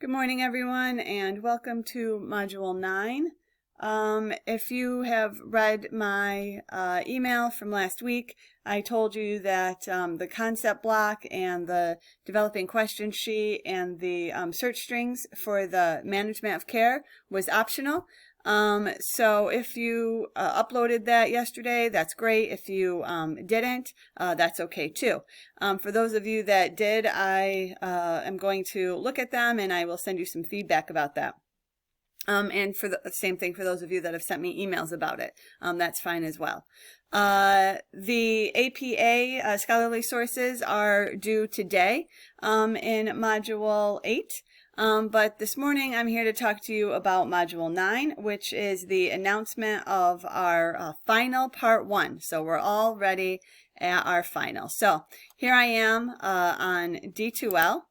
Good morning, everyone, and welcome to Module 9. If you have read my email from last week, I told you that the concept block and the developing question sheet and the search strings for the management of care was optional. So if you uploaded that yesterday, that's great. If you didn't, that's okay too. For those of you that did, I am going to look at them and I will send you some feedback about that. And for the same thing for those of you that have sent me emails about it, that's fine as well. The APA scholarly sources are due today in Module 8. But this morning I'm here to talk to you about Module 9, which is the announcement of our final Part 1. So we're all ready at our final. So here I am on D2L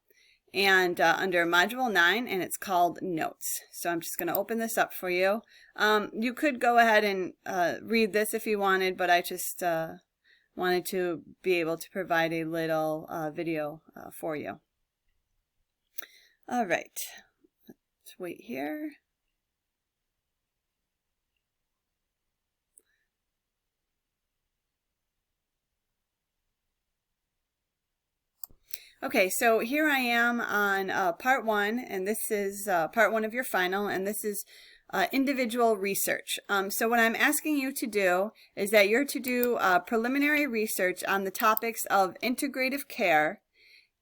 and under Module 9, and it's called Notes. So I'm just going to open this up for you. You could go ahead and read this if you wanted, but I just wanted to be able to provide a little video for you. All right, let's wait here. Okay, so here I am on Part 1, and this is Part 1 of your final, and this is individual research. So what I'm asking you to do is that you're to do preliminary research on the topics of integrative care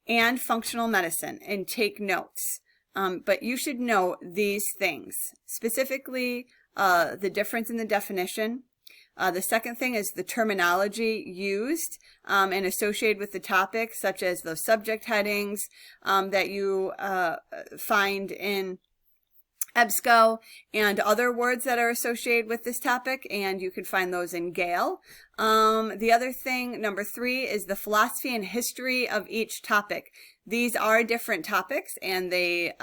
and functional medicine and take notes. But you should know these things, specifically the difference in the definition. The second thing is the terminology used and associated with the topic, such as those subject headings that you find in EBSCO and other words that are associated with this topic, and you can find those in Gale. The other thing, number 3, is the philosophy and history of each topic. These are different topics, and they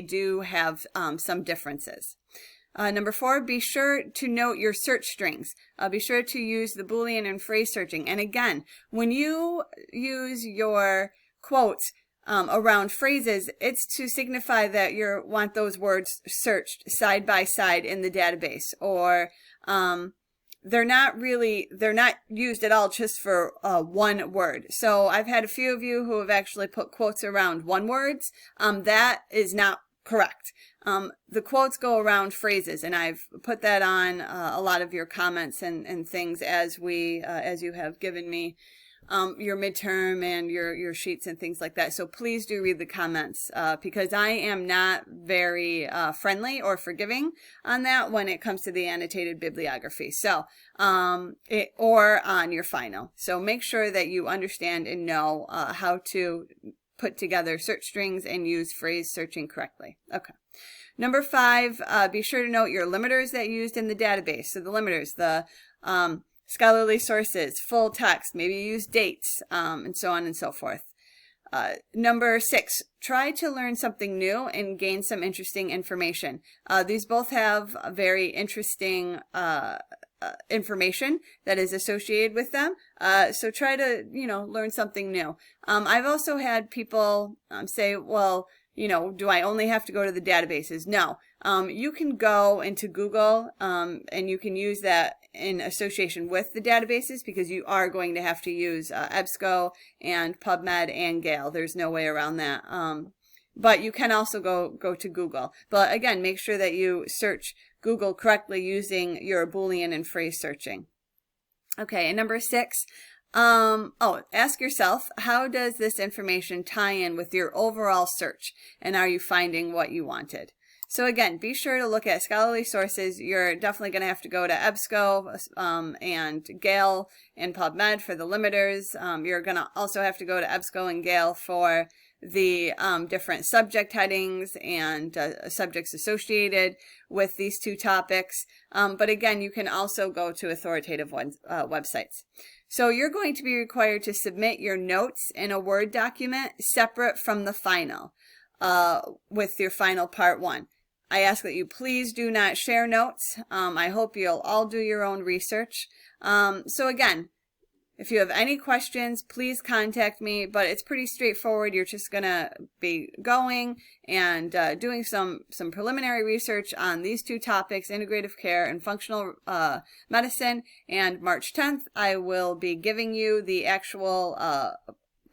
do have some differences. Number 4, be sure to note your search strings. Be sure to use the Boolean and phrase searching. And again, when you use your quotes around phrases, it's to signify that you want those words searched side by side in the database, or they're not used at all just for one word. So I've had a few of you who have actually put quotes around one words. That is not correct. The quotes go around phrases, and I've put that on a lot of your comments and things as you have given me your midterm and your sheets and things like that. So please do read the comments because I am not very friendly or forgiving on that when it comes to the annotated bibliography. So or on your final. So make sure that you understand and know how to put together search strings and use phrase searching correctly. Okay. Number 5, be sure to note your limiters that you used in the database. So the limiters, the scholarly sources, full text, maybe you use dates, and so on and so forth. Number 6, try to learn something new and gain some interesting information. These both have very interesting information that is associated with them. So try to, learn something new. I've also had people say, well, do I only have to go to the databases? No. You can go into Google and you can use that in association with the databases, because you are going to have to use EBSCO and PubMed and Gale. There's no way around that. But you can also go to Google. But again, make sure that you search Google correctly using your Boolean and phrase searching. Okay, and number 6, ask yourself, how does this information tie in with your overall search? And are you finding what you wanted? So again, be sure to look at scholarly sources. You're definitely going to have to go to EBSCO and Gale and PubMed for the limiters. You're going to also have to go to EBSCO and Gale for the different subject headings and subjects associated with these two topics. But again, you can also go to authoritative websites. So you're going to be required to submit your notes in a Word document separate from the final with your final Part 1. I ask that you please do not share notes. I hope you'll all do your own research. So again, if you have any questions, please contact me, but it's pretty straightforward. You're just going to be going and doing some preliminary research on these two topics, integrative care and functional medicine, and March 10th, I will be giving you the actual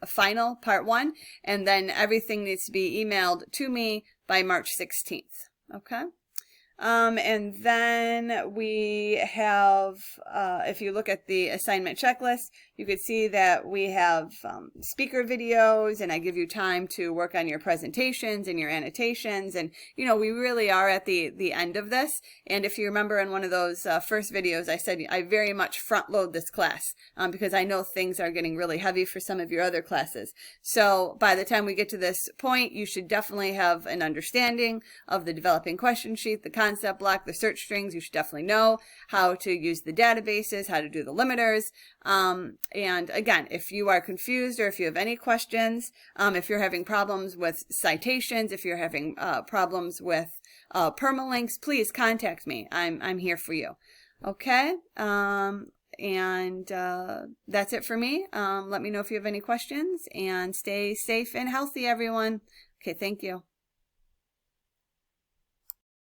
final part 1, and then everything needs to be emailed to me by March 16th. Okay? And then we have, if you look at the assignment checklist, you could see that we have speaker videos, and I give you time to work on your presentations and your annotations. And, you know, we really are at the end of this. And if you remember in one of those first videos, I said I very much front load this class because I know things are getting really heavy for some of your other classes. So by the time we get to this point, you should definitely have an understanding of the developing question sheet, the concept block, the search strings. You should definitely know how to use the databases, how to do the limiters. And again, if you are confused or if you have any questions, if you're having problems with citations, if you're having problems with permalinks, please contact me. I'm here for you. Okay? And that's it for me. Let me know if you have any questions, and stay safe and healthy, everyone. Okay, thank you.